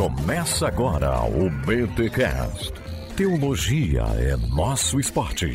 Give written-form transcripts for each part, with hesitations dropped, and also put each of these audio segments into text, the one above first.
Começa agora o BTcast. Teologia é nosso esporte.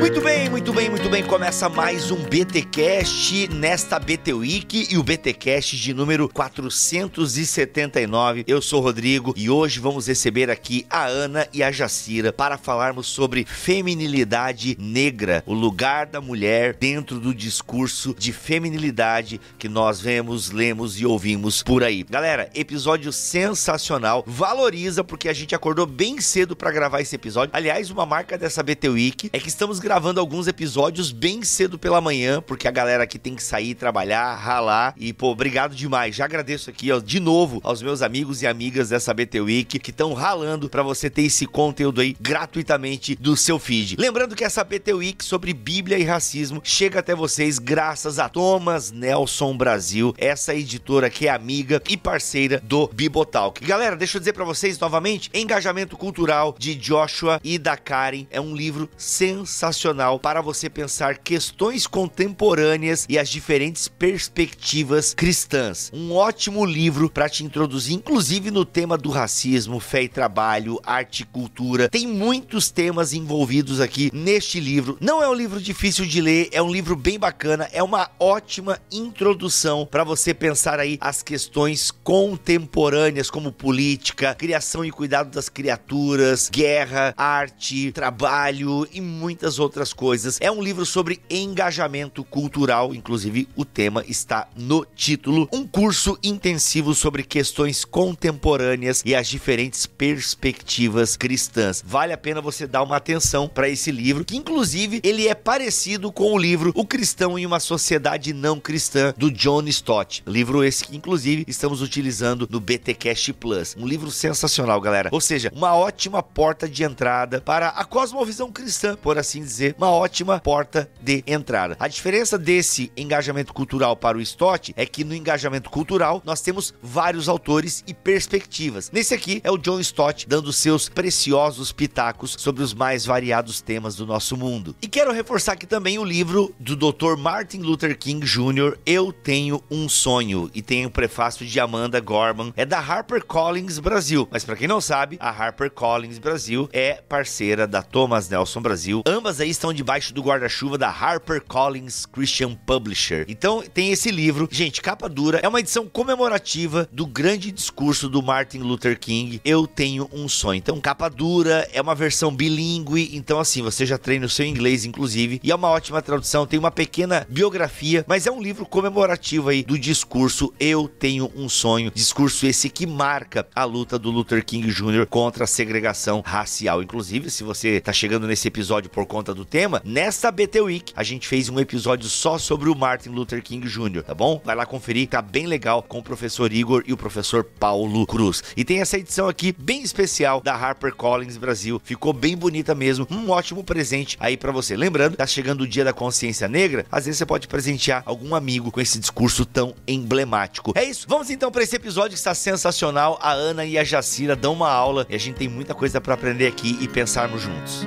Muito bem. Começa mais um BTcast nesta BT Week e o BTcast de número 479. Eu sou o Rodrigo e hoje vamos receber aqui a Ana e a Jacira para falarmos sobre feminilidade negra, o lugar da mulher dentro do discurso de feminilidade que nós vemos, lemos e ouvimos por aí. Galera, episódio sensacional, valoriza porque a gente acordou bem cedo para gravar esse episódio. Aliás, uma marca dessa BT Week é que estamos gravando alguns episódios bem cedo pela manhã, porque a galera aqui tem que sair, trabalhar, ralar e, obrigado demais. Já agradeço aqui, de novo, aos meus amigos e amigas dessa BT Week que estão ralando pra você ter esse conteúdo aí gratuitamente do seu feed. Lembrando que essa BT Week sobre Bíblia e racismo chega até vocês graças a Thomas Nelson Brasil, essa editora que é amiga e parceira do Bibotalk. Galera, deixa eu dizer pra vocês novamente, Engajamento Cultural de Joshua e da Karen é um livro sensacional para você pensar questões contemporâneas e as diferentes perspectivas cristãs. Um ótimo livro para te introduzir, inclusive no tema do racismo, fé e trabalho, arte e cultura. Tem muitos temas envolvidos aqui neste livro. Não é um livro difícil de ler, é um livro bem bacana, é uma ótima introdução para você pensar aí as questões contemporâneas como política, criação e cuidado das criaturas, guerra, arte, trabalho e muitas outras coisas. É um livro sobre engajamento cultural, inclusive o tema está no título. Um curso intensivo sobre questões contemporâneas e as diferentes perspectivas cristãs. Vale a pena você dar uma atenção para esse livro, que inclusive ele é parecido com o livro O Cristão em uma Sociedade Não Cristã, do John Stott. Livro esse que inclusive estamos utilizando no BTcast Plus. Um livro sensacional, galera. Ou seja, uma ótima porta de entrada para a cosmovisão cristã, por assim dizer. Uma ótima porta de entrada. A diferença desse engajamento cultural para o Stott é que no engajamento cultural nós temos vários autores e perspectivas. Nesse aqui é o John Stott dando seus preciosos pitacos sobre os mais variados temas do nosso mundo. E quero reforçar aqui também o livro do Dr. Martin Luther King Jr., Eu Tenho um Sonho, e tem o prefácio de Amanda Gorman. É da HarperCollins Brasil, mas para quem não sabe, a HarperCollins Brasil é parceira da Thomas Nelson Brasil. Ambas aí estão debaixo do guarda-chuva da HarperCollins Christian Publisher. Então tem esse livro, gente, capa dura, é uma edição comemorativa do grande discurso do Martin Luther King, Eu Tenho um Sonho. Então capa dura, é uma versão bilíngue, então assim, você já treina o seu inglês inclusive, e é uma ótima tradução, tem uma pequena biografia, mas é um livro comemorativo aí do discurso Eu Tenho um Sonho, discurso esse que marca a luta do Luther King Jr. contra a segregação racial. Inclusive, se você tá chegando nesse episódio por conta do tema, nessa BT Week a gente fez um episódio só sobre o Martin Luther King Jr., tá bom? Vai lá conferir, tá bem legal, com o professor Igor e o professor Paulo Cruz. E tem essa edição aqui bem especial da HarperCollins Brasil, ficou bem bonita mesmo, um ótimo presente aí pra você. Lembrando, tá chegando o Dia da Consciência Negra, às vezes você pode presentear algum amigo com esse discurso tão emblemático. É isso, vamos então pra esse episódio que está sensacional. A Ana e a Jacira dão uma aula e a gente tem muita coisa pra aprender aqui e pensarmos juntos.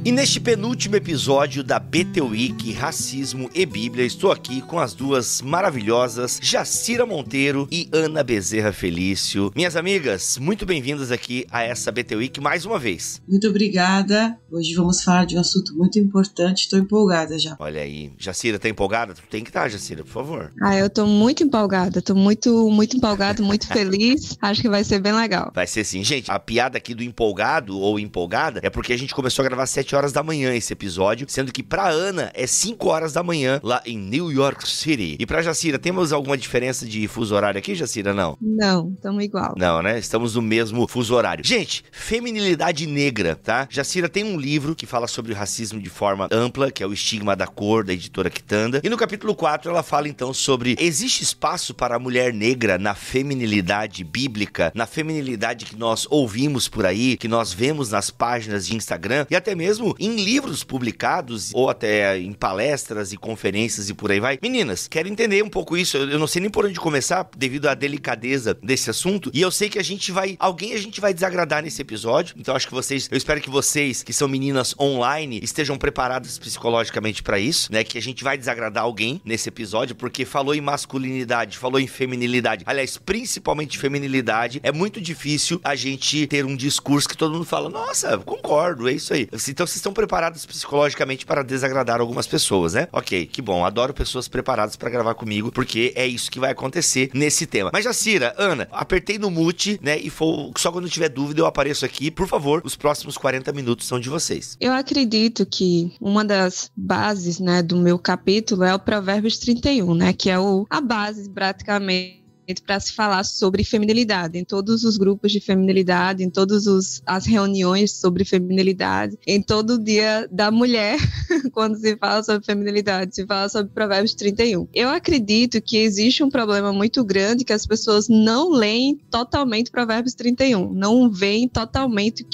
E neste penúltimo episódio da BT Week, Racismo e Bíblia, estou aqui com as duas maravilhosas Jacira Monteiro e Ana Bezerra Felício. Minhas amigas, muito bem-vindas aqui a essa BT Week mais uma vez. Muito obrigada. Hoje vamos falar de um assunto muito importante, estou empolgada já. Olha aí, Jacira, tá empolgada? Tu tem que estar, Jacira, por favor. Eu tô muito empolgada, tô muito empolgada, muito feliz. Acho que vai ser bem legal. Vai ser sim. Gente, a piada aqui do empolgado ou empolgada é porque a gente começou a gravar 7 horas da manhã esse episódio, sendo que pra Ana é 5 horas da manhã lá em New York City. E pra Jacira, temos alguma diferença de fuso horário aqui, Jacira? Não? Não, estamos igual. Não, né? Estamos no mesmo fuso horário. Gente, feminilidade negra, tá? Jacira tem um livro que fala sobre o racismo de forma ampla, que é o Estigma da Cor, da editora Quitanda. E no capítulo 4 ela fala então sobre: existe espaço para a mulher negra na feminilidade bíblica, na feminilidade que nós ouvimos por aí, que nós vemos nas páginas de Instagram e até mesmo mesmo em livros publicados, ou até em palestras e conferências e por aí vai. Meninas, quero entender um pouco isso. Eu não sei nem por onde começar, devido à delicadeza desse assunto. E eu sei que a gente vai desagradar nesse episódio. Então eu espero que vocês, que são meninas online, estejam preparadas psicologicamente pra isso, né? Que a gente vai desagradar alguém nesse episódio, porque falou em masculinidade, falou em feminilidade. Aliás, principalmente feminilidade, é muito difícil a gente ter um discurso que todo mundo fala, nossa, concordo, é isso aí. Então vocês estão preparados psicologicamente para desagradar algumas pessoas, né? Ok, que bom, adoro pessoas preparadas para gravar comigo, porque é isso que vai acontecer nesse tema. Mas Jacira, Ana, apertei no mute, né? E só quando tiver dúvida eu apareço aqui. Por favor, os próximos 40 minutos são de vocês. Eu acredito que uma das bases, né, do meu capítulo é o Provérbios 31, né? Que é a base, praticamente, para se falar sobre feminilidade, em todos os grupos de feminilidade, em todas as reuniões sobre feminilidade, em todo o dia da mulher, quando se fala sobre feminilidade, se fala sobre Provérbios 31. Eu acredito que existe um problema muito grande que as pessoas não leem totalmente Provérbios 31, não veem totalmente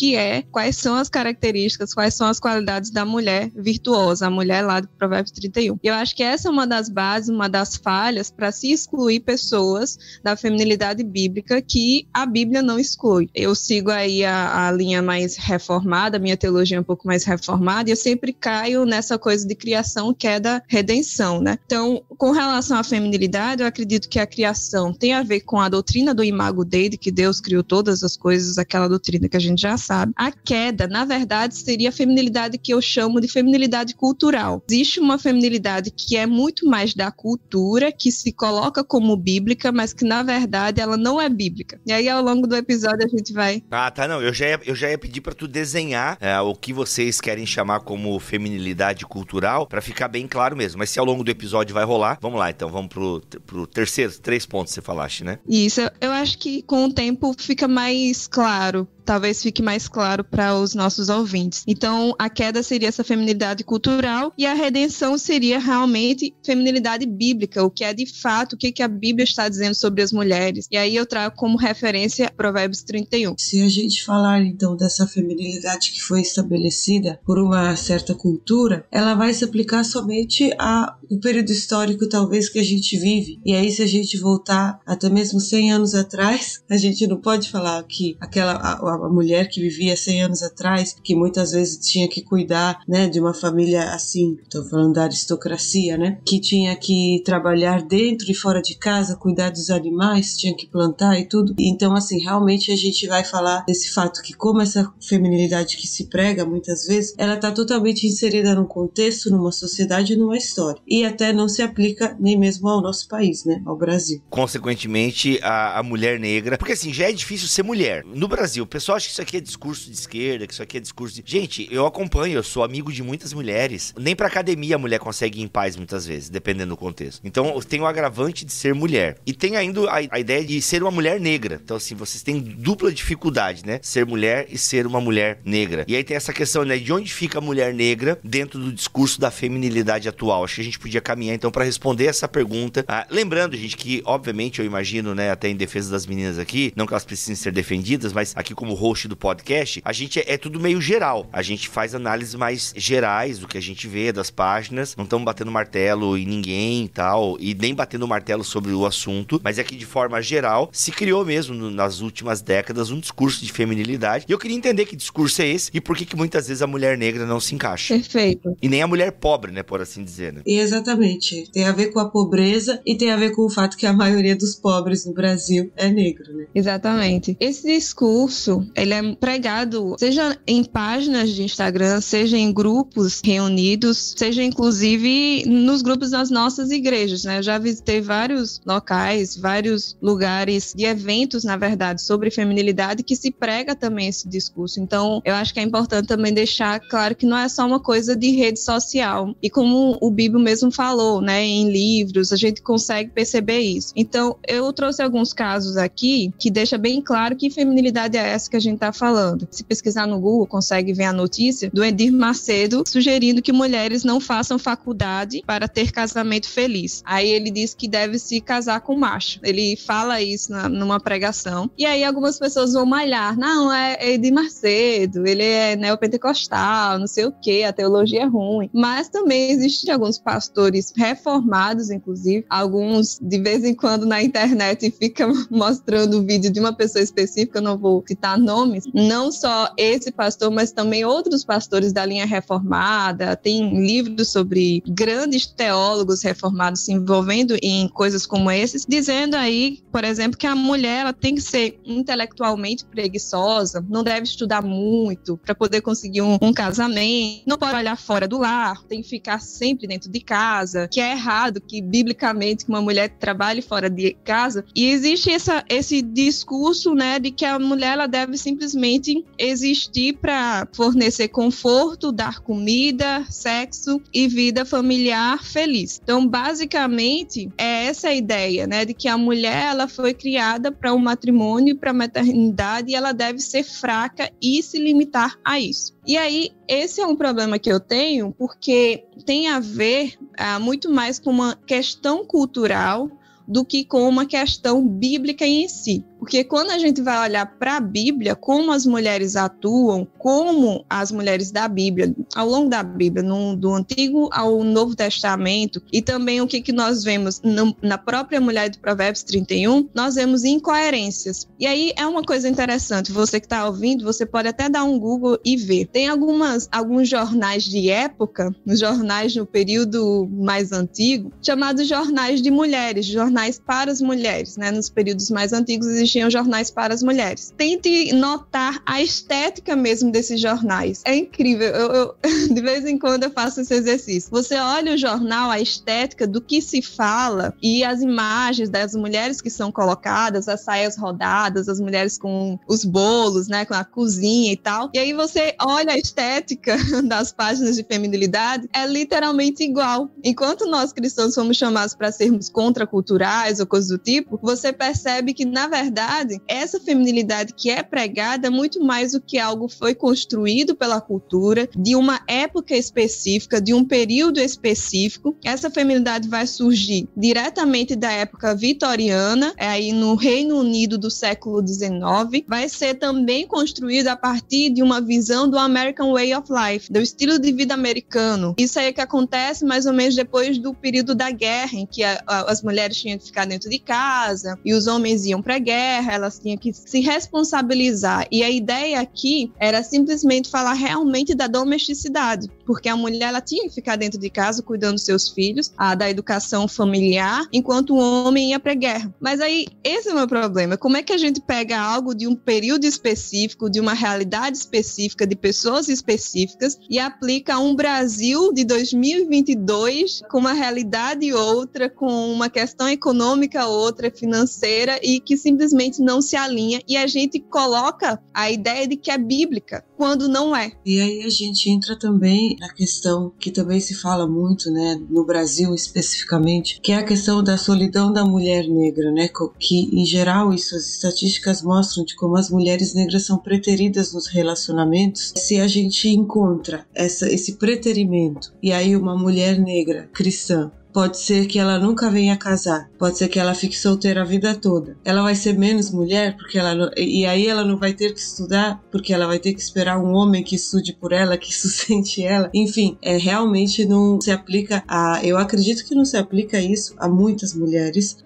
quais são as características, quais são as qualidades da mulher virtuosa, a mulher lá do Provérbios 31. Eu acho que essa é uma das bases, uma das falhas para se excluir pessoas da feminilidade bíblica que a Bíblia não exclui. Eu sigo aí a linha mais reformada, minha teologia é um pouco mais reformada, e eu sempre caio nessa coisa de criação, queda, redenção, né? Então, com relação à feminilidade, eu acredito que a criação tem a ver com a doutrina do imago Dei, de que Deus criou todas as coisas, aquela doutrina que a gente já sabe. A queda, na verdade, seria a feminilidade que eu chamo de feminilidade cultural. Existe uma feminilidade que é muito mais da cultura, que se coloca como bíblica, mas que na verdade ela não é bíblica. E aí ao longo do episódio a gente vai... Ah, tá, não, eu já ia pedir pra tu desenhar o que vocês querem chamar como feminilidade cultural, pra ficar bem claro mesmo, mas se ao longo do episódio vai rolar, vamos lá então, vamos pro terceiro, 3 pontos que você falaste, né? Isso, eu acho que com o tempo fica mais claro, talvez fique mais claro para os nossos ouvintes. Então, a queda seria essa feminilidade cultural e a redenção seria realmente feminilidade bíblica, o que é de fato, o que a Bíblia está dizendo sobre as mulheres. E aí eu trago como referência Provérbios 31. Se a gente falar, então, dessa feminilidade que foi estabelecida por uma certa cultura, ela vai se aplicar somente ao período histórico, talvez, que a gente vive. E aí, se a gente voltar até mesmo 100 anos atrás, a gente não pode falar que a mulher que vivia 100 anos atrás, que muitas vezes tinha que cuidar, né, de uma família assim, estou falando da aristocracia, né, que tinha que trabalhar dentro e fora de casa, cuidar dos animais, tinha que plantar e tudo. Então, assim, realmente a gente vai falar desse fato que, como essa feminilidade que se prega muitas vezes, ela está totalmente inserida num contexto, numa sociedade, numa história. E até não se aplica nem mesmo ao nosso país, né, ao Brasil. Consequentemente, a mulher negra, porque assim, já é difícil ser mulher. No Brasil, o pessoal acha que isso aqui é discurso de esquerda, que isso aqui é discurso de... Gente, eu acompanho, eu sou amigo de muitas mulheres. Nem pra academia a mulher consegue ir em paz muitas vezes, dependendo do contexto. Então, tem o agravante de ser mulher. E tem ainda a ideia de ser uma mulher negra. Então, assim, vocês têm dupla dificuldade, né? Ser mulher e ser uma mulher negra. E aí tem essa questão, né? De onde fica a mulher negra dentro do discurso da feminilidade atual? Acho que a gente podia caminhar, então, pra responder essa pergunta. Lembrando, gente, que, obviamente, eu imagino, né? Até em defesa das meninas aqui, não que elas precisem ser defendidas, mas aqui como host do podcast, a gente é tudo meio geral. A gente faz análises mais gerais do que a gente vê das páginas. Não estamos batendo martelo em ninguém e tal, e nem batendo martelo sobre o assunto, mas é que de forma geral se criou mesmo nas últimas décadas um discurso de feminilidade. E eu queria entender que discurso é esse e por que muitas vezes a mulher negra não se encaixa. Perfeito. E nem a mulher pobre, né, por assim dizer, né? Exatamente. Tem a ver com a pobreza e tem a ver com o fato que a maioria dos pobres no Brasil é negro, né? Exatamente. Esse discurso, ele é pregado, seja em páginas de Instagram, seja em grupos reunidos, seja inclusive nos grupos das nossas igrejas, né? Eu já visitei vários locais, vários lugares de eventos, na verdade, sobre feminilidade que se prega também esse discurso. Então, eu acho que é importante também deixar claro que não é só uma coisa de rede social. E como o Bíblia mesmo falou, né, em livros, a gente consegue perceber isso. Então, eu trouxe alguns casos aqui que deixa bem claro que feminilidade é essa dessa que a gente está falando. Se pesquisar no Google, consegue ver a notícia do Edir Macedo sugerindo que mulheres não façam faculdade para ter casamento feliz. Aí ele diz que deve se casar com macho. Ele fala isso numa pregação. E aí algumas pessoas vão malhar. Não, é Edir Macedo, ele é neopentecostal, não sei o quê, a teologia é ruim. Mas também existem alguns pastores reformados, inclusive. Alguns, de vez em quando, na internet ficam mostrando o vídeo de uma pessoa específica, eu não vou citar nomes. Não só esse pastor, mas também outros pastores da linha reformada. Tem livros sobre grandes teólogos reformados se envolvendo em coisas como esses, dizendo aí, por exemplo, que a mulher ela tem que ser intelectualmente preguiçosa, não deve estudar muito para poder conseguir um casamento, não pode olhar fora do lar, tem que ficar sempre dentro de casa, que é errado que biblicamente que uma mulher trabalhe fora de casa. E existe esse discurso, né, de que a mulher ela deve simplesmente existir para fornecer conforto, dar comida, sexo e vida familiar feliz. Então, basicamente, é essa a ideia, né, de que a mulher ela foi criada para um matrimônio, para a maternidade, e ela deve ser fraca e se limitar a isso. E aí, esse é um problema que eu tenho, porque tem a ver muito mais com uma questão cultural do que com uma questão bíblica em si. Porque quando a gente vai olhar para a Bíblia, como as mulheres atuam, como as mulheres da Bíblia, ao longo da Bíblia, do Antigo ao Novo Testamento, e também o que nós vemos na própria mulher do Provérbios 31, nós vemos incoerências. E aí é uma coisa interessante, você que está ouvindo, você pode até dar um Google e ver. Tem alguns jornais de época, os jornais no período mais antigo, chamados jornais de mulheres, jornais para as mulheres, né? Nos períodos mais antigos existiam jornais para as mulheres. Tente notar a estética mesmo desses jornais. É incrível. Eu de vez em quando eu faço esse exercício. Você olha o jornal, a estética do que se fala e as imagens das mulheres que são colocadas, as saias rodadas, as mulheres com os bolos, né, com a cozinha e tal. E aí você olha a estética das páginas de feminilidade, é literalmente igual. Enquanto nós cristãos fomos chamados para sermos contraculturais ou coisas do tipo, você percebe que, na verdade, essa feminilidade que é pregada é muito mais do que algo foi construído pela cultura, de uma época específica, de um período específico. Essa feminilidade vai surgir diretamente da época vitoriana, aí no Reino Unido do século XIX. Vai ser também construída a partir de uma visão do American Way of Life, do estilo de vida americano. Isso aí que acontece mais ou menos depois do período da guerra, em que as mulheres tinham que ficar dentro de casa e os homens iam para a guerra, elas tinham que se responsabilizar. E a ideia aqui era simplesmente falar realmente da domesticidade, porque a mulher ela tinha que ficar dentro de casa cuidando dos seus filhos, da educação familiar, enquanto o homem ia para a guerra. Mas aí, esse é o meu problema. Como é que a gente pega algo de um período específico, de uma realidade específica, de pessoas específicas, e aplica a um Brasil de 2022 com uma realidade outra, com uma questão econômica outra, financeira, e que simplesmente não se alinha, e a gente coloca a ideia de que é bíblica, quando não é. E aí a gente entra também na questão que também se fala muito, né, no Brasil especificamente, que é a questão da solidão da mulher negra, né, que em geral isso as estatísticas mostram de como as mulheres negras são preteridas nos relacionamentos. Se a gente encontra esse preterimento, e aí uma mulher negra cristã, pode ser que ela nunca venha casar, pode ser que ela fique solteira a vida toda. Ela vai ser menos mulher, porque e aí ela não vai ter que estudar, porque ela vai ter que esperar um homem que estude por ela, que sustente ela. Enfim, realmente não se aplica eu acredito que não se aplica isso a muitas mulheres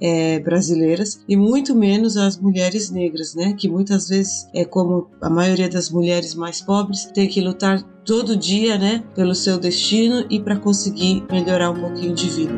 brasileiras, e muito menos às mulheres negras, né? Que muitas vezes, como a maioria das mulheres mais pobres, tem que lutar todo dia, né, pelo seu destino e para conseguir melhorar um pouquinho de vida.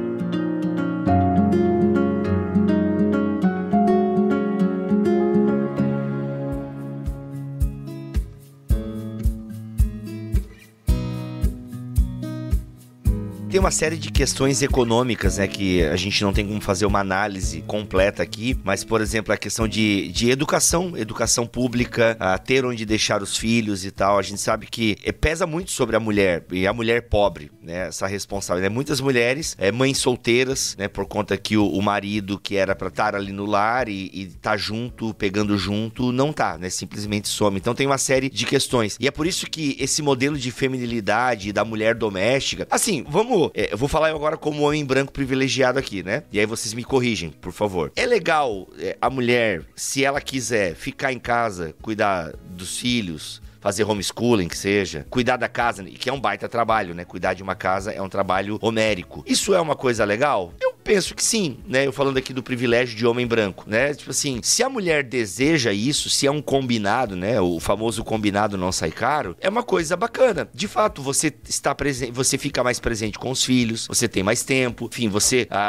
Tem uma série de questões econômicas, né, que a gente não tem como fazer uma análise completa aqui, mas, por exemplo, a questão de educação pública, ter onde deixar os filhos e tal, a gente sabe que pesa muito sobre a mulher, e a mulher pobre, né, essa responsabilidade, né? Muitas mulheres, mães solteiras, né, por conta que o marido que era pra estar ali no lar e tá junto, pegando junto, não tá, né, simplesmente some. Então tem uma série de questões, e é por isso que esse modelo de feminilidade da mulher doméstica, assim, eu vou falar agora como homem branco privilegiado aqui, né, e aí vocês me corrigem, por favor. É legal a mulher, se ela quiser ficar em casa, cuidar dos filhos, fazer homeschooling, que seja, cuidar da casa, que é um baita trabalho, né? Cuidar de uma casa é um trabalho homérico. Isso é uma coisa legal? Eu penso que sim, né? Eu falando aqui do privilégio de homem branco, né? Tipo assim, se a mulher deseja isso, se é um combinado, né? O famoso combinado não sai caro, é uma coisa bacana. De fato, você está presente, você fica mais presente com os filhos, você tem mais tempo, enfim,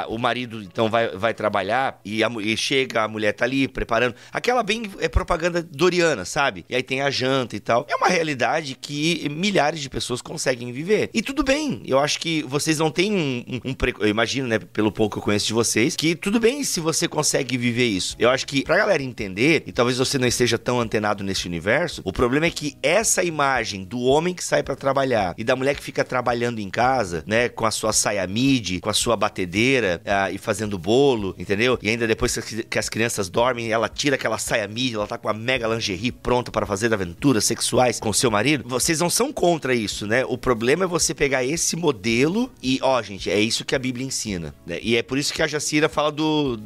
o marido então vai trabalhar e chega, a mulher tá ali preparando. Aquela bem propaganda doriana, sabe? E aí tem a janta e tal. É uma realidade que milhares de pessoas conseguem viver. E tudo bem, eu acho que vocês não têm eu imagino, né, pelo pouco que eu conheço de vocês, que tudo bem se você consegue viver isso. Eu acho que pra galera entender, e talvez você não esteja tão antenado nesse universo, o problema é que essa imagem do homem que sai pra trabalhar e da mulher que fica trabalhando em casa, né, com a sua saia midi, com a sua batedeira e fazendo bolo, entendeu? E ainda depois que as crianças dormem, ela tira aquela saia midi, ela tá com a mega lingerie pronta para fazer aventuras sexuais com seu marido, vocês não são contra isso, né? O problema é você pegar esse modelo e, gente, é isso que a Bíblia ensina, né? E é por isso que a Jacira fala do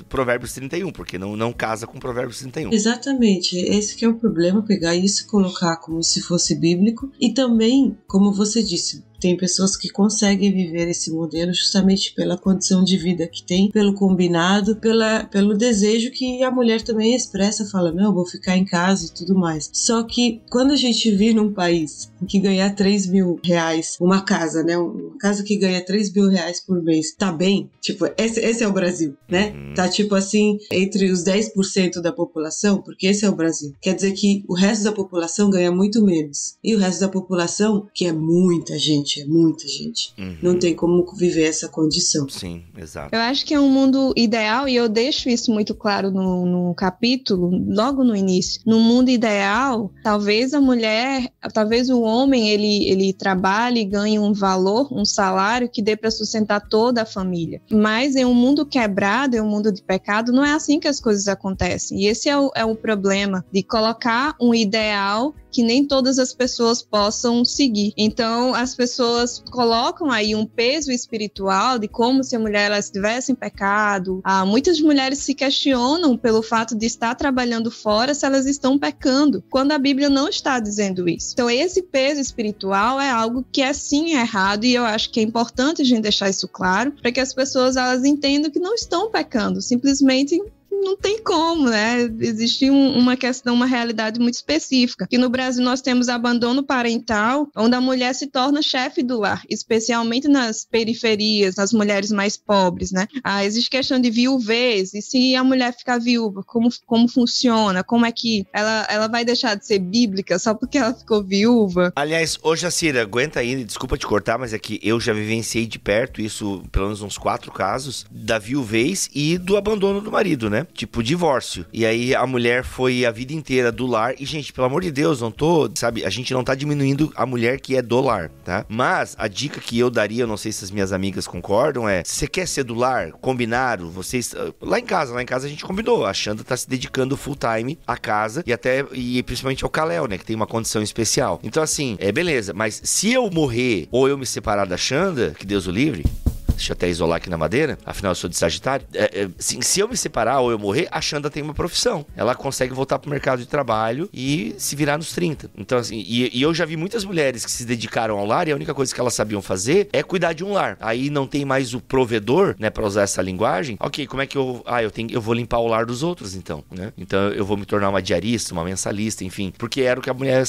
Provérbios 31, porque não casa com Provérbios 31. Exatamente, esse que é o problema, pegar isso e colocar como se fosse bíblico, e também, como você disse, tem pessoas que conseguem viver esse modelo justamente pela condição de vida que tem, pelo combinado, pelo desejo que a mulher também expressa, fala, não, vou ficar em casa e tudo mais. Só que quando a gente vive num país em que ganhar 3 mil reais, uma casa, né, uma casa que ganha 3 mil reais por mês, tá bem? Tipo, esse é o Brasil, né? Tá tipo assim, entre os 10% da população, porque esse é o Brasil. Quer dizer que o resto da população ganha muito menos. E o resto da população, que é muita gente, não tem como viver essa condição. Sim, exato. Eu acho que é um mundo ideal, e eu deixo isso muito claro no capítulo, logo no início. No mundo ideal, talvez a mulher, talvez o homem, ele trabalhe e ganhe um valor, um salário que dê para sustentar toda a família. Mas em um mundo quebrado, em um mundo de pecado, não é assim que as coisas acontecem. E esse é o problema, de colocar um ideal que nem todas as pessoas possam seguir. Então, as pessoas colocam aí um peso espiritual de como se a mulher ela estivesse em pecado. Muitas mulheres se questionam pelo fato de estar trabalhando fora se elas estão pecando, quando a Bíblia não está dizendo isso. Então, esse peso espiritual é algo que é sim errado, e eu acho que é importante a gente deixar isso claro, para que as pessoas elas entendam que não estão pecando, simplesmente não tem como, né? Existe uma questão, uma realidade muito específica. Que no Brasil nós temos abandono parental, onde a mulher se torna chefe do lar, especialmente nas periferias, nas mulheres mais pobres, né? Existe questão de viuvez, e se a mulher ficar viúva, como funciona? Como é que ela vai deixar de ser bíblica só porque ela ficou viúva? Aliás, Jacira, aguenta aí, desculpa te cortar, mas é que eu já vivenciei de perto isso, pelo menos uns 4 casos, da viuvez e do abandono do marido, né? Tipo, divórcio. E aí a mulher foi a vida inteira do lar. E, gente, pelo amor de Deus, a gente não tá diminuindo a mulher que é do lar, tá? Mas a dica que eu daria, eu não sei se as minhas amigas concordam, é: se você quer ser do lar, combinaram, vocês... Lá em casa a gente combinou. A Xanda tá se dedicando full time à casa e principalmente ao Kalel, né? Que tem uma condição especial. Então, assim, beleza. Mas se eu morrer ou eu me separar da Xanda, que Deus o livre... Deixa eu até isolar aqui na madeira, afinal eu sou de Sagitário. Se eu me separar ou eu morrer, a Xanda tem uma profissão. Ela consegue voltar pro mercado de trabalho e se virar nos 30. Então, assim, e eu já vi muitas mulheres que se dedicaram ao lar e a única coisa que elas sabiam fazer é cuidar de um lar. Aí não tem mais o provedor, né, pra usar essa linguagem. Ok, como é que eu vou limpar o lar dos outros, então, né? Então eu vou me tornar uma diarista, uma mensalista, enfim, porque era o que a mulher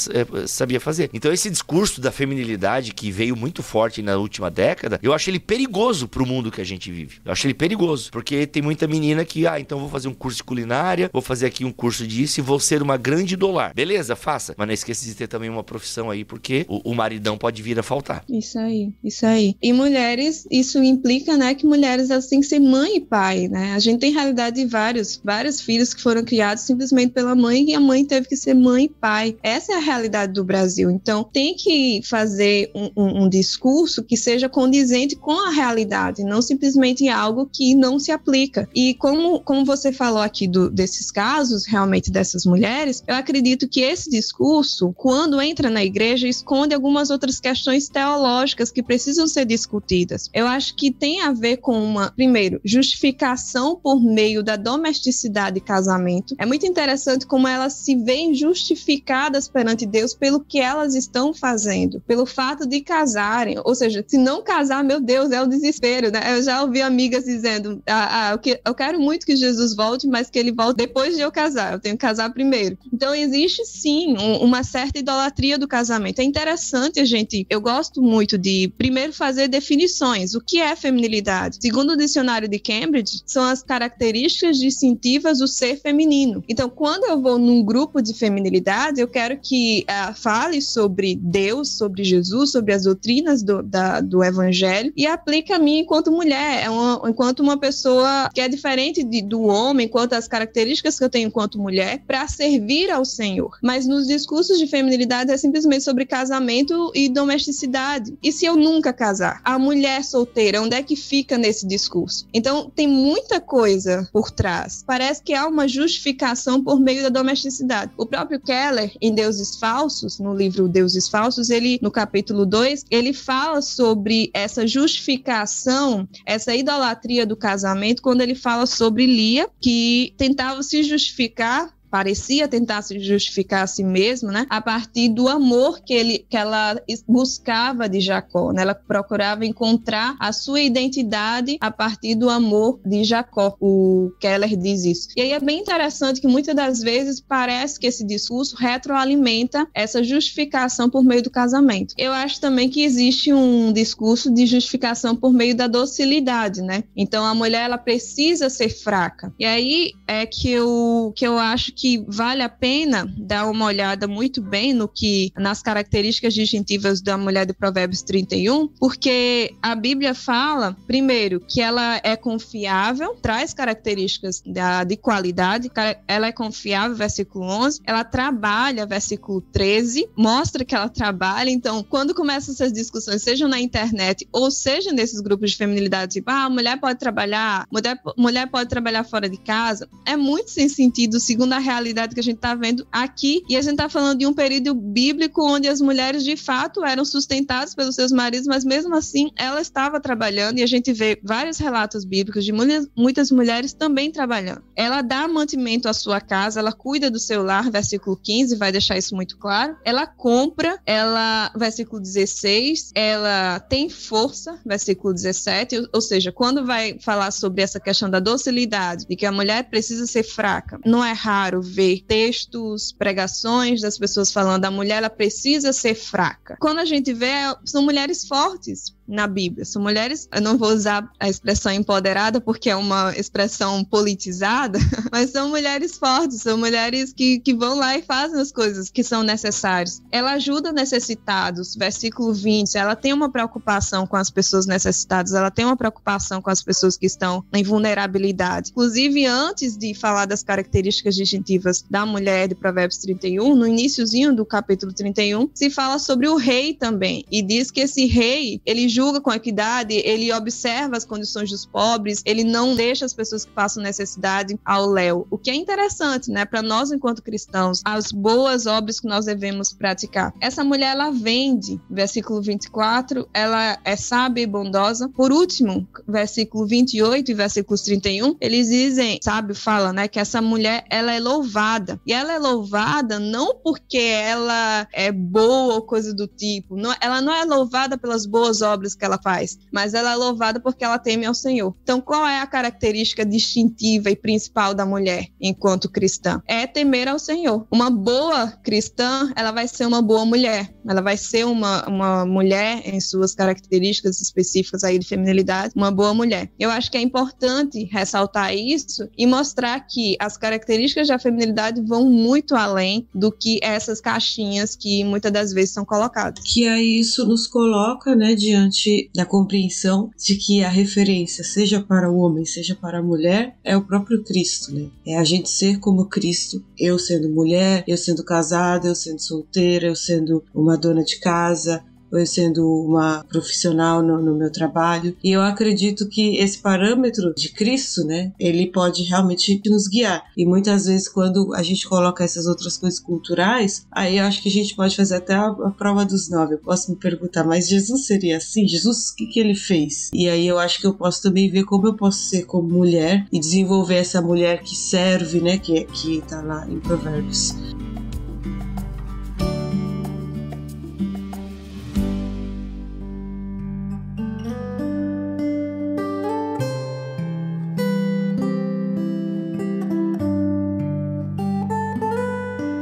sabia fazer. Então esse discurso da feminilidade que veio muito forte na última década, eu acho ele perigoso perigoso pro mundo que a gente vive. Eu acho ele perigoso, porque tem muita menina que, então vou fazer um curso de culinária, vou fazer aqui um curso disso e vou ser uma grande dolar. Beleza, faça. Mas não esqueça de ter também uma profissão aí, porque o maridão pode vir a faltar. Isso aí. E mulheres, isso implica, né, que mulheres elas têm que ser mãe e pai, né? A gente tem realidade de vários filhos que foram criados simplesmente pela mãe e a mãe teve que ser mãe e pai. Essa é a realidade do Brasil. Então, tem que fazer um discurso que seja condizente com a realidade, não simplesmente algo que não se aplica. E como você falou aqui desses casos, realmente dessas mulheres, eu acredito que esse discurso, quando entra na igreja, esconde algumas outras questões teológicas que precisam ser discutidas. Eu acho que tem a ver com primeiro, justificação por meio da domesticidade e casamento. É muito interessante como elas se veem justificadas perante Deus pelo que elas estão fazendo, pelo fato de casarem. Ou seja, se não casar, meu Deus, é o desespero, né? Eu já ouvi amigas dizendo, eu quero muito que Jesus volte, mas que ele volte depois de eu casar. Eu tenho que casar primeiro. Então, existe sim uma certa idolatria do casamento. É interessante eu gosto muito de primeiro fazer definições. O que é feminilidade? Segundo o dicionário de Cambridge, são as características distintivas do ser feminino. Então, quando eu vou num grupo de feminilidade, eu quero que fale sobre Deus, sobre Jesus, sobre as doutrinas do evangelho e aplique a mim enquanto mulher, enquanto uma pessoa que é diferente do homem, enquanto as características que eu tenho enquanto mulher, para servir ao Senhor. Mas nos discursos de feminilidade é simplesmente sobre casamento e domesticidade. E se eu nunca casar? A mulher solteira, onde é que fica nesse discurso? Então, tem muita coisa por trás. Parece que há uma justificação por meio da domesticidade. O próprio Keller, em Deuses Falsos, no livro Deuses Falsos, no capítulo 2, ele fala sobre essa justificação, essa idolatria do casamento, quando ele fala sobre Lia, que tentava se justificar, parecia tentar se justificar a si mesma, né, a partir do amor que ela buscava de Jacó, né? Ela procurava encontrar a sua identidade a partir do amor de Jacó. O Keller diz isso. E aí é bem interessante que muitas das vezes parece que esse discurso retroalimenta essa justificação por meio do casamento. Eu acho também que existe um discurso de justificação por meio da docilidade, né? Então a mulher ela precisa ser fraca. E aí é que eu acho que vale a pena dar uma olhada muito bem nas características distintivas da mulher de Provérbios 31, porque a Bíblia fala, primeiro, que ela é confiável, traz características de qualidade, ela é confiável, versículo 11, ela trabalha, versículo 13, mostra que ela trabalha. Então, quando começam essas discussões, seja na internet ou seja nesses grupos de feminilidade, tipo, a mulher pode trabalhar, mulher pode trabalhar fora de casa, é muito sem sentido, segundo a realidade que a gente está vendo aqui, e a gente está falando de um período bíblico onde as mulheres de fato eram sustentadas pelos seus maridos, mas mesmo assim ela estava trabalhando, e a gente vê vários relatos bíblicos de muitas mulheres também trabalhando. Ela dá mantimento à sua casa, ela cuida do seu lar, versículo 15 vai deixar isso muito claro, ela compra, versículo 16, ela tem força, versículo 17, ou seja, quando vai falar sobre essa questão da docilidade, de que a mulher precisa ser fraca, não é raro ver textos, pregações das pessoas falando a mulher ela precisa ser fraca. Quando a gente vê, são mulheres fortes na Bíblia. São mulheres, eu não vou usar a expressão empoderada porque é uma expressão politizada, mas são mulheres fortes, são mulheres que vão lá e fazem as coisas que são necessárias. Ela ajuda necessitados, versículo 20, ela tem uma preocupação com as pessoas necessitadas, ela tem uma preocupação com as pessoas que estão em vulnerabilidade. Inclusive, antes de falar das características distintivas da mulher de Provérbios 31, no iniciozinho do capítulo 31, se fala sobre o rei também, e diz que esse rei, ele julga com equidade, ele observa as condições dos pobres, ele não deixa as pessoas que passam necessidade ao léu. O que é interessante, né, para nós enquanto cristãos, as boas obras que nós devemos praticar. Essa mulher, ela vende, versículo 24, ela é sábia e bondosa. Por último, versículo 28 e versículos 31, eles dizem, sábio fala, né, que essa mulher, ela é louvada. E ela é louvada não porque ela é boa ou coisa do tipo, ela não é louvada pelas boas obras obras que ela faz, mas ela é louvada porque ela teme ao Senhor. Então, qual é a característica distintiva e principal da mulher enquanto cristã? É temer ao Senhor. Uma boa cristã, ela vai ser uma boa mulher. Ela vai ser uma mulher em suas características específicas aí de feminilidade, uma boa mulher. Eu acho que é importante ressaltar isso e mostrar que as características da feminilidade vão muito além do que essas caixinhas que muitas das vezes são colocadas. Que aí isso nos coloca, né, diante da compreensão de que a referência, seja para o homem, seja para a mulher, é o próprio Cristo, né? É a gente ser como Cristo, eu sendo mulher, eu sendo casada, eu sendo solteira, eu sendo uma dona de casa, eu sendo uma profissional no meu trabalho. E eu acredito que esse parâmetro de Cristo, né, ele pode realmente nos guiar. E muitas vezes, quando a gente coloca essas outras coisas culturais, aí eu acho que a gente pode fazer até a prova dos 9. Eu posso me perguntar, mas Jesus seria assim? Jesus, o que ele fez? E aí eu acho que eu posso também ver como eu posso ser como mulher e desenvolver essa mulher que serve, né, que tá lá em Provérbios.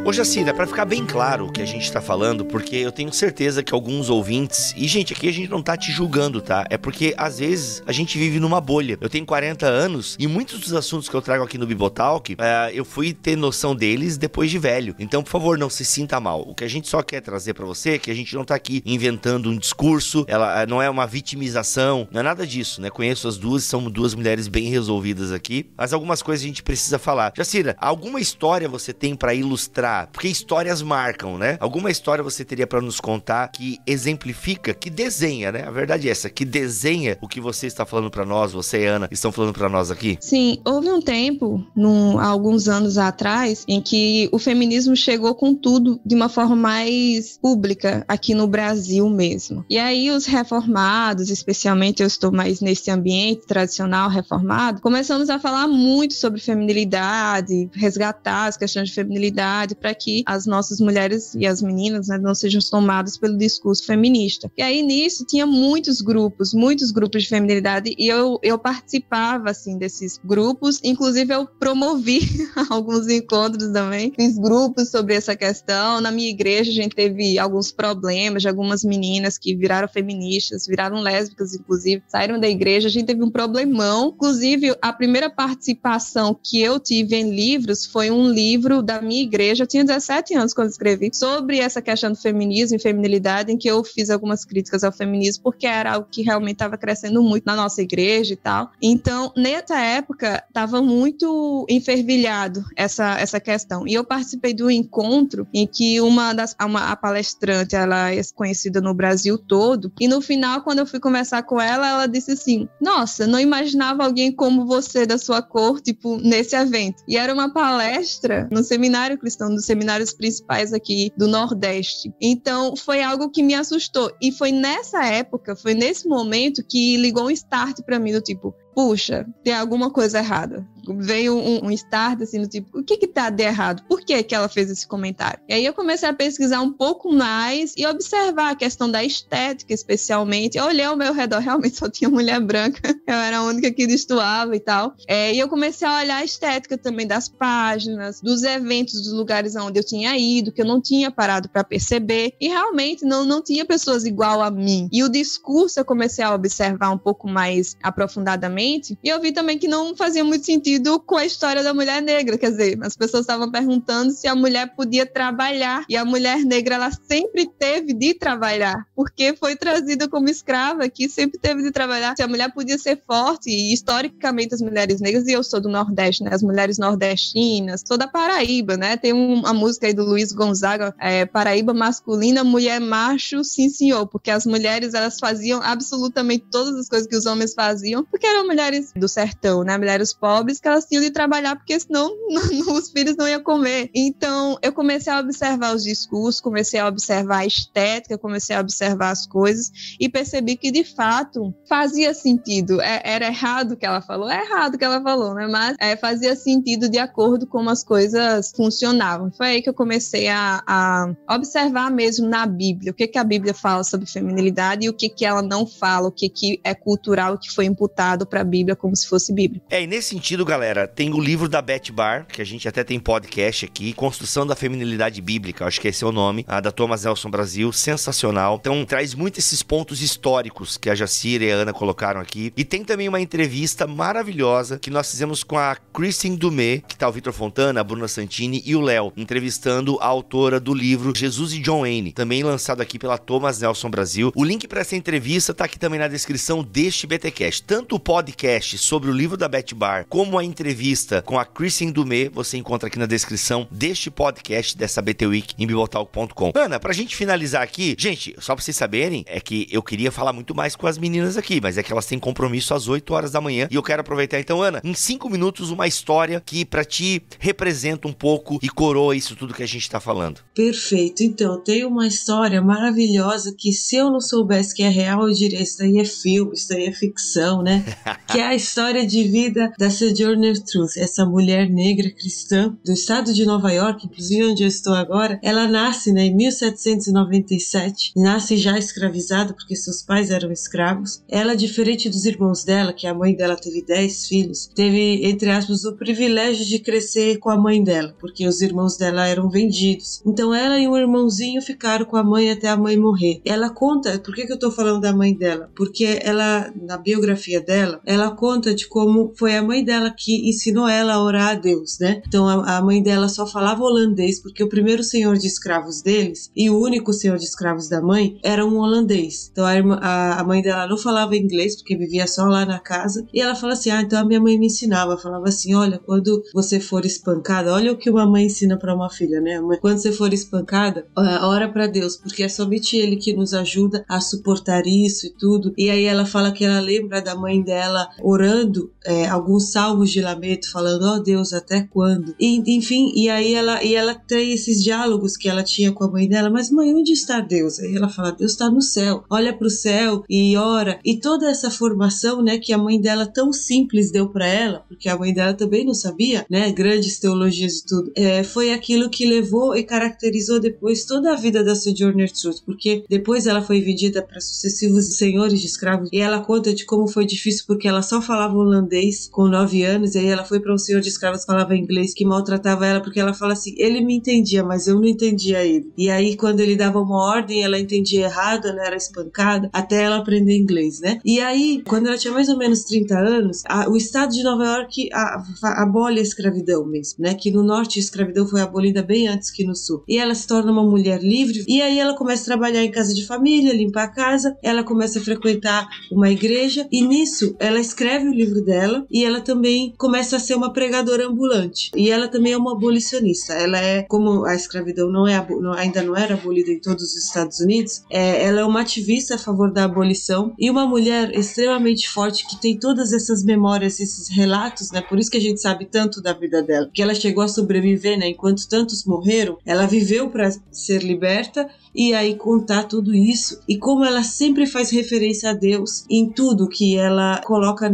Ô Jacira, para ficar bem claro o que a gente tá falando, porque eu tenho certeza que alguns ouvintes, e gente, aqui a gente não tá te julgando, tá? É porque às vezes a gente vive numa bolha. Eu tenho 40 anos e muitos dos assuntos que eu trago aqui no Bibotalk, eu fui ter noção deles depois de velho. Então, por favor, não se sinta mal. O que a gente só quer trazer para você é que a gente não tá aqui inventando um discurso, ela não é uma vitimização, não é nada disso, né? Conheço as duas, são duas mulheres bem resolvidas aqui, mas algumas coisas a gente precisa falar. Jacira, alguma história você tem para ilustrar? Porque histórias marcam, né? Alguma história você teria para nos contar que exemplifica, que desenha, né? A verdade é essa, que desenha o que você está falando para nós, você e Ana, estão falando para nós aqui? Sim, houve um tempo, há alguns anos atrás, em que o feminismo chegou com tudo de uma forma mais pública aqui no Brasil mesmo. E aí os reformados, especialmente eu estou mais nesse ambiente tradicional reformado, começamos a falar muito sobre feminilidade, resgatar as questões de feminilidade, para que as nossas mulheres e as meninas, né, não sejam tomadas pelo discurso feminista. E aí nisso tinha muitos grupos de feminilidade e eu participava assim desses grupos, inclusive eu promovi alguns encontros também, fiz grupos sobre essa questão. Na minha igreja a gente teve alguns problemas de algumas meninas que viraram feministas, viraram lésbicas inclusive, saíram da igreja, a gente teve um problemão. Inclusive a primeira participação que eu tive em livros foi um livro da minha igreja. Eu tinha 17 anos quando escrevi sobre essa questão do feminismo e feminilidade, em que eu fiz algumas críticas ao feminismo, porque era algo que realmente estava crescendo muito na nossa igreja e tal. Então, nessa época, estava muito enfervilhado essa questão. E eu participei do encontro em que a palestrante, ela é conhecida no Brasil todo, e no final, quando eu fui conversar com ela, ela disse assim, nossa, não imaginava alguém como você da sua cor, tipo, nesse evento. E era uma palestra no seminário cristão, dos seminários principais aqui do Nordeste. Então, foi algo que me assustou. E foi nessa época, foi nesse momento que ligou um start pra mim, do tipo, puxa, tem alguma coisa errada. Veio um start assim, do tipo, o que tá de errado? Por que ela fez esse comentário? E aí eu comecei a pesquisar um pouco mais e observar a questão da estética, especialmente. Eu olhei ao meu redor, realmente só tinha mulher branca. Eu era a única que destoava e tal. E eu comecei a olhar a estética também das páginas, dos eventos, dos lugares onde eu tinha ido, que eu não tinha parado para perceber. E realmente não tinha pessoas igual a mim. E o discurso eu comecei a observar um pouco mais aprofundadamente. E eu vi também que não fazia muito sentido com a história da mulher negra, quer dizer, as pessoas estavam perguntando se a mulher podia trabalhar, e a mulher negra, ela sempre teve de trabalhar, porque foi trazida como escrava, que sempre teve de trabalhar, se a mulher podia ser forte, e historicamente as mulheres negras, e eu sou do Nordeste, né, as mulheres nordestinas, sou da Paraíba, né, tem uma música aí do Luiz Gonzaga, Paraíba masculina, mulher macho, sim senhor, porque as mulheres, elas faziam absolutamente todas as coisas que os homens faziam, porque eram mulheres do sertão, né, mulheres pobres, que elas tinham de trabalhar porque senão os filhos não iam comer. Então eu comecei a observar os discursos, comecei a observar a estética, comecei a observar as coisas e percebi que de fato fazia sentido. Era errado o que ela falou, né, mas fazia sentido de acordo com como as coisas funcionavam. Foi aí que eu comecei a observar mesmo na Bíblia, o que a Bíblia fala sobre feminilidade e o que ela não fala, o que é cultural, o que foi imputado para a Bíblia como se fosse Bíblia. E nesse sentido, galera, tem o livro da Beth Barr, que a gente até tem podcast aqui, Construção da Feminilidade Bíblica, acho que esse é o nome, da Thomas Nelson Brasil, sensacional. Então, traz muito esses pontos históricos que a Jacira e a Ana colocaram aqui. E tem também uma entrevista maravilhosa que nós fizemos com a Christine Dumais, que tá o Vitor Fontana, a Bruna Santini e o Léo, entrevistando a autora do livro Jesus e John Wayne, também lançado aqui pela Thomas Nelson Brasil. O link para essa entrevista tá aqui também na descrição deste BTcast. Tanto o podcast sobre o livro da Beth Barr, como a entrevista com a Christine Dumais, você encontra aqui na descrição deste podcast, dessa BT Week em bibotalk.com. Ana, pra gente finalizar aqui, gente, só pra vocês saberem, é que eu queria falar muito mais com as meninas aqui, mas é que elas têm compromisso às 8 horas da manhã e eu quero aproveitar então, Ana, em 5 minutos, uma história que pra ti representa um pouco e coroa isso tudo que a gente tá falando. Perfeito. Então, tem uma história maravilhosa que se eu não soubesse que é real, eu diria, isso daí é filme, isso daí é ficção, né? Que é a história de vida da Sojourner Truth, essa mulher negra cristã do estado de Nova York, inclusive onde eu estou agora. Ela nasce, né, em 1797, nasce já escravizada porque seus pais eram escravos. Ela, diferente dos irmãos dela, que a mãe dela teve 10 filhos, teve, entre aspas, o privilégio de crescer com a mãe dela, porque os irmãos dela eram vendidos. Então ela e um irmãozinho ficaram com a mãe até a mãe morrer. Ela conta, por que eu tô falando da mãe dela? Porque ela, na biografia dela, ela conta de como foi a mãe dela que ensinou ela a orar a Deus, né? Então a mãe dela só falava holandês, porque o primeiro senhor de escravos deles e o único senhor de escravos da mãe era um holandês. Então a mãe dela não falava inglês, porque vivia só lá na casa, e ela fala assim, então a minha mãe me ensinava, falava assim, olha, quando você for espancada, olha o que uma mãe ensina para uma filha, né? Quando você for espancada, ora para Deus, porque é somente Ele que nos ajuda a suportar isso e tudo. E aí ela fala que ela lembra da mãe dela orando alguns salmos de lamento, falando, Deus, até quando? E, enfim, e aí ela tem esses diálogos que ela tinha com a mãe dela, mas mãe, onde está Deus? Aí ela fala, Deus está no céu, olha para o céu e ora. E toda essa formação, né, que a mãe dela tão simples deu para ela, porque a mãe dela também não sabia, né, grandes teologias e tudo, foi aquilo que levou e caracterizou depois toda a vida da Sojourner Truth, porque depois ela foi vendida para sucessivos senhores de escravos, e ela conta de como foi difícil, porque ela só falava holandês com 9 anos, e aí ela foi para um senhor de escravos que falava inglês, que maltratava ela, porque ela fala assim, ele me entendia, mas eu não entendia ele. E aí quando ele dava uma ordem, ela entendia errado, ela era espancada, até ela aprender inglês, né? E aí, quando ela tinha mais ou menos 30 anos, o estado de Nova York abole a escravidão mesmo, né? Que no norte a escravidão foi abolida bem antes que no sul. E ela se torna uma mulher livre, e aí ela começa a trabalhar em casa de família, limpar a casa, ela começa a frequentar uma igreja, e nisso ela escreve o livro dela, e ela também começa a ser uma pregadora ambulante. E ela também é uma abolicionista. Ela é, como a escravidão ainda não era abolida em todos os Estados Unidos, ela é uma ativista a favor da abolição, e uma mulher extremamente forte, que tem todas essas memórias, esses relatos, né? Por isso que a gente sabe tanto da vida dela, que ela chegou a sobreviver, né? Enquanto tantos morreram, ela viveu para ser liberta, e aí contar tudo isso, e como ela sempre faz referência a Deus em tudo que ela coloca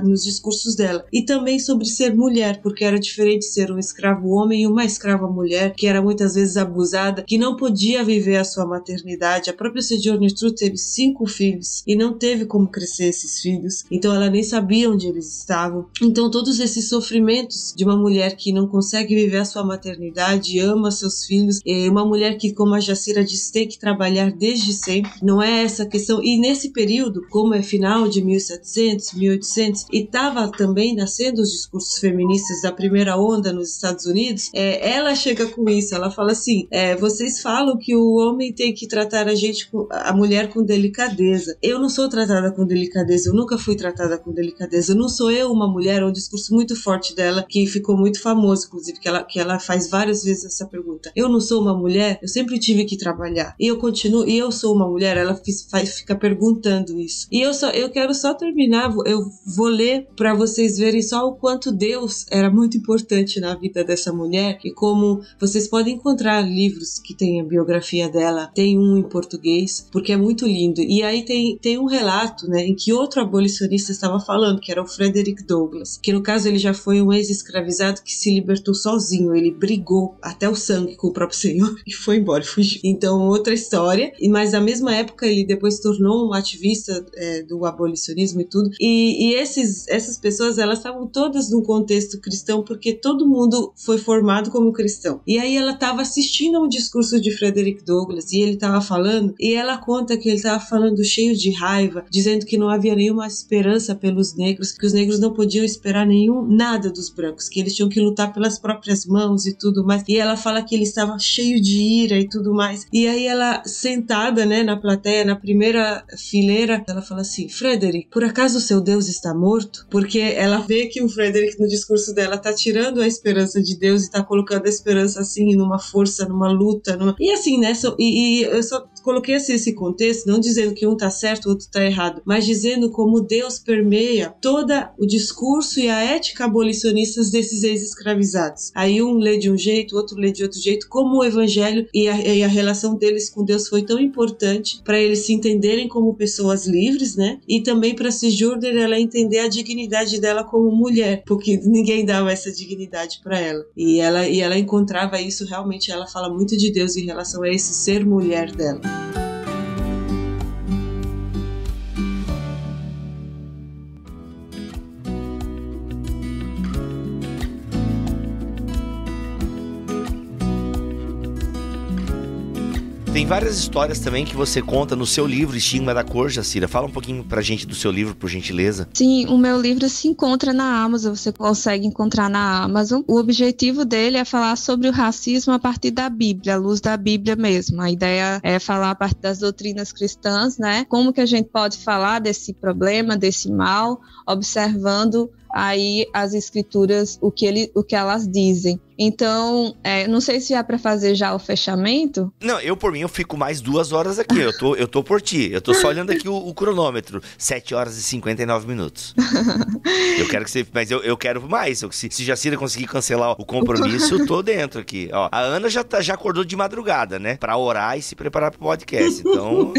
nos discursos dela, e também sobre ser mulher, porque era diferente ser um escravo homem e uma escrava mulher, que era muitas vezes abusada, que não podia viver a sua maternidade. A própria Sojourner Truth teve 5 filhos, e não teve como crescer esses filhos, então ela nem sabia onde eles estavam. Então todos esses sofrimentos de uma mulher que não consegue viver a sua maternidade, ama seus filhos, uma mulher que, como a Jacira disse, tem que trabalhar desde sempre, não é essa questão. E nesse período, como é final de 1700, 1800, e estava também nascendo os discursos feministas da primeira onda nos Estados Unidos, ela chega com isso, ela fala assim, vocês falam que o homem tem que tratar a mulher com delicadeza. Eu não sou tratada com delicadeza, eu nunca fui tratada com delicadeza, não sou eu uma mulher. É um discurso muito forte dela, que ficou muito famoso, inclusive, que ela faz várias vezes essa pergunta. Eu não sou uma mulher, eu sempre tive que trabalhar. E eu continuo, e eu sou uma mulher, ela fica perguntando isso. E eu quero só terminar, eu vou ler para vocês verem só o quanto Deus era muito importante na vida dessa mulher e como vocês podem encontrar livros que tem a biografia dela, tem um em português, porque é muito lindo. E aí tem um relato, né, em que outro abolicionista estava falando, que era o Frederick Douglass, que no caso ele já foi um ex-escravizado que se libertou sozinho, ele brigou até o sangue com o próprio Senhor e foi embora, fugiu. Então, outra história, mas na mesma época ele depois se tornou um ativista do abolicionismo e tudo, e essas pessoas, elas estavam todas num contexto cristão, porque todo mundo foi formado como cristão. E aí ela estava assistindo a um discurso de Frederick Douglass, e ele estava falando, e ela conta que ele estava falando cheio de raiva, dizendo que não havia nenhuma esperança pelos negros, que os negros não podiam esperar nada dos brancos, que eles tinham que lutar pelas próprias mãos e tudo mais. E ela fala que ele estava cheio de ira e tudo mais. E aí ela, sentada, né, na plateia, na primeira fileira, ela fala assim: Frederick, por acaso o seu Deus está morto? Porque ela vê que o Frederick, no discurso dela, tá tirando a esperança de Deus e tá colocando a esperança assim numa força, numa luta, e assim, né, e eu só coloquei assim esse contexto, não dizendo que um tá certo, o outro tá errado, mas dizendo como Deus permeia todo o discurso e a ética abolicionistas desses ex-escravizados. Aí um lê de um jeito, o outro lê de outro jeito, como o evangelho e a relação deles com Deus foi tão importante para eles se entenderem como pessoas livres, né? E também para Cisjorder ela entender a dignidade dela como mulher, porque ninguém dava essa dignidade para ela. E ela encontrava isso, realmente ela fala muito de Deus em relação a esse ser mulher dela. Tem várias histórias também que você conta no seu livro, Estigma da Cor, Jacira. Fala um pouquinho pra gente do seu livro, por gentileza. Sim, o meu livro se encontra na Amazon, você consegue encontrar na Amazon. O objetivo dele é falar sobre o racismo a partir da Bíblia, à luz da Bíblia mesmo. A ideia é falar a partir das doutrinas cristãs, né? Como que a gente pode falar desse problema, desse mal, observando aí as escrituras, o que elas dizem. Então, não sei se é para fazer já o fechamento. Não, por mim, eu fico mais 2 horas aqui. Eu tô por ti. Eu tô só olhando aqui o cronômetro. 7 horas e 59 minutos. Eu quero que você... Mas eu quero mais. Se Jacira conseguir cancelar o compromisso, eu tô dentro aqui. Ó, a Ana já acordou de madrugada, né? Pra orar e se preparar pro podcast. Então...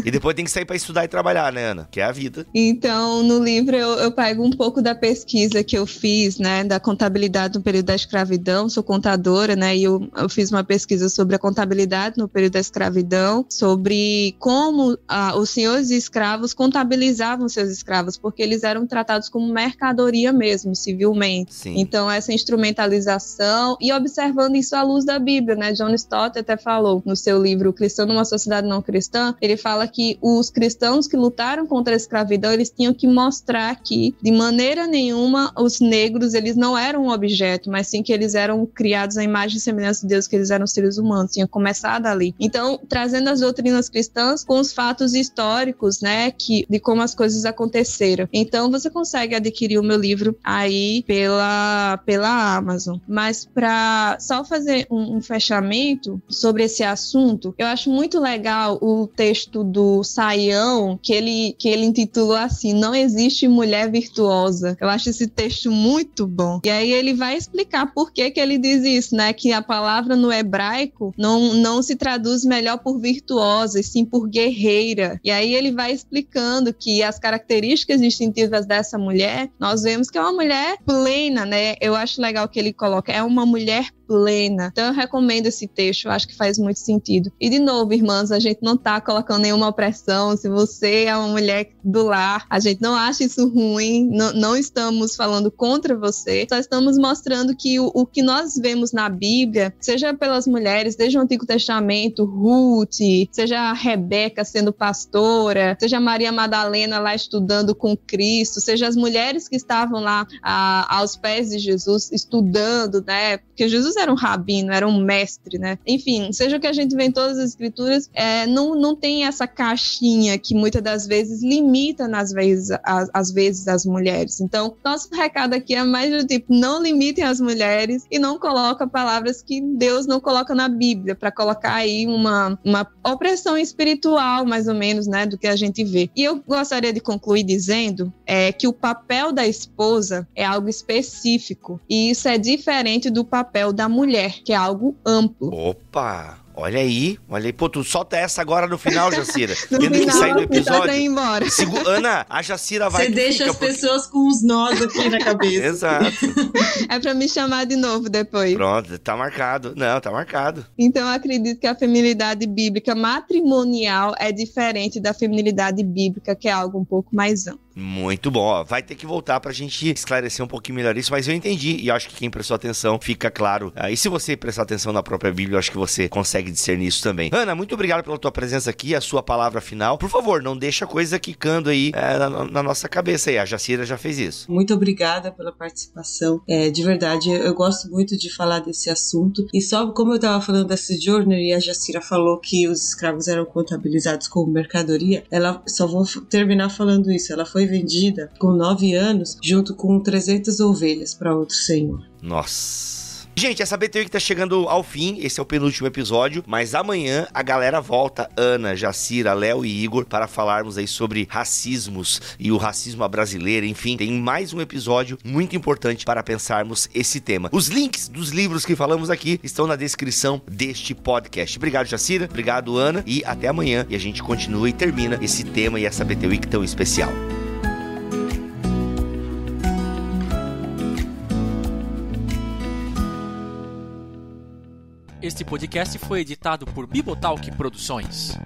E depois tem que sair pra estudar e trabalhar, né, Ana? Que é a vida. Então, no livro, eu pego um pouco da pesquisa que eu fiz, né? Da contabilidade no período da escravidão. Sou contadora, né, e eu fiz uma pesquisa sobre a contabilidade no período da escravidão, sobre como os senhores escravos contabilizavam seus escravos, porque eles eram tratados como mercadoria mesmo, civilmente. Sim. Então, essa instrumentalização, e observando isso à luz da Bíblia, né, John Stott até falou no seu livro Cristão numa Sociedade Não Cristã, ele fala que os cristãos que lutaram contra a escravidão, eles tinham que mostrar que, de maneira nenhuma, os negros, eles não eram um objeto, mas sim que eles eram criados à imagem e semelhança de Deus, que eles eram seres humanos, tinha começado ali. Então, trazendo as doutrinas cristãs com os fatos históricos, né, de como as coisas aconteceram. Então, você consegue adquirir o meu livro aí pela Amazon. Mas para só fazer um fechamento sobre esse assunto, eu acho muito legal o texto do Saião, que ele intitulou assim: Não existe mulher virtuosa. Eu acho esse texto muito bom. E aí ele vai explicar por que ele diz isso, né? Que a palavra no hebraico não se traduz melhor por virtuosa, e sim por guerreira. E aí ele vai explicando que as características distintivas dessa mulher, nós vemos que é uma mulher plena, né? Eu acho legal que ele coloca, é uma mulher plena. Então eu recomendo esse texto, eu acho que faz muito sentido. E de novo, irmãs, a gente não tá colocando nenhuma opressão. Se você é uma mulher do lar, a gente não acha isso ruim, não estamos falando contra você, só estamos mostrando que o que nós vemos na Bíblia, seja pelas mulheres, desde o Antigo Testamento, Ruth, seja a Rebeca sendo pastora, seja a Maria Madalena lá estudando com Cristo, seja as mulheres que estavam lá aos pés de Jesus estudando, né? Porque Jesus era um rabino, era um mestre, né? Enfim, seja o que a gente vê em todas as escrituras, não tem essa caixinha que muitas das vezes limita às vezes as mulheres. Então, nosso recado aqui é mais do tipo, não limitem as mulheres e não coloca palavras que Deus não coloca na Bíblia, para colocar aí uma opressão espiritual, mais ou menos, né, do que a gente vê. E eu gostaria de concluir dizendo que o papel da esposa é algo específico, e isso é diferente do papel da mulher, que é algo amplo. Opa! Olha aí. Pô, tu solta essa agora no final, Jacira. Tendo que sair do episódio. Embora. Ana, a Jacira vai... Você deixa as pessoas com os nós aqui na cabeça. Exato. É pra me chamar de novo depois. Pronto, tá marcado. Não, tá marcado. Então eu acredito que a feminilidade bíblica matrimonial é diferente da feminilidade bíblica, que é algo um pouco mais amplo. Muito bom, ó. Vai ter que voltar pra gente esclarecer um pouquinho melhor isso, mas eu entendi e acho que quem prestou atenção fica claro. E se você prestar atenção na própria Bíblia, eu acho que você consegue discernir isso também. Ana, muito obrigado pela tua presença aqui, a sua palavra final. Por favor, não deixa a coisa quicando aí na nossa cabeça aí. A Jacira já fez isso. Muito obrigada pela participação. De verdade, eu gosto muito de falar desse assunto. E só como eu tava falando da Sojourner e a Jacira falou que os escravos eram contabilizados como mercadoria, só vou terminar falando isso. Ela foi vendida com 9 anos, junto com 300 ovelhas para outro senhor. Nossa. Gente, essa BTU que tá chegando ao fim, esse é o penúltimo episódio, mas amanhã a galera volta, Ana, Jacira, Léo e Igor, para falarmos aí sobre racismos e o racismo brasileiro, enfim, tem mais um episódio muito importante para pensarmos esse tema. Os links dos livros que falamos aqui estão na descrição deste podcast. Obrigado, Jacira, obrigado, Ana, e até amanhã, e a gente continua e termina esse tema e essa BTU tão especial. Este podcast foi editado por Bibotalk Produções.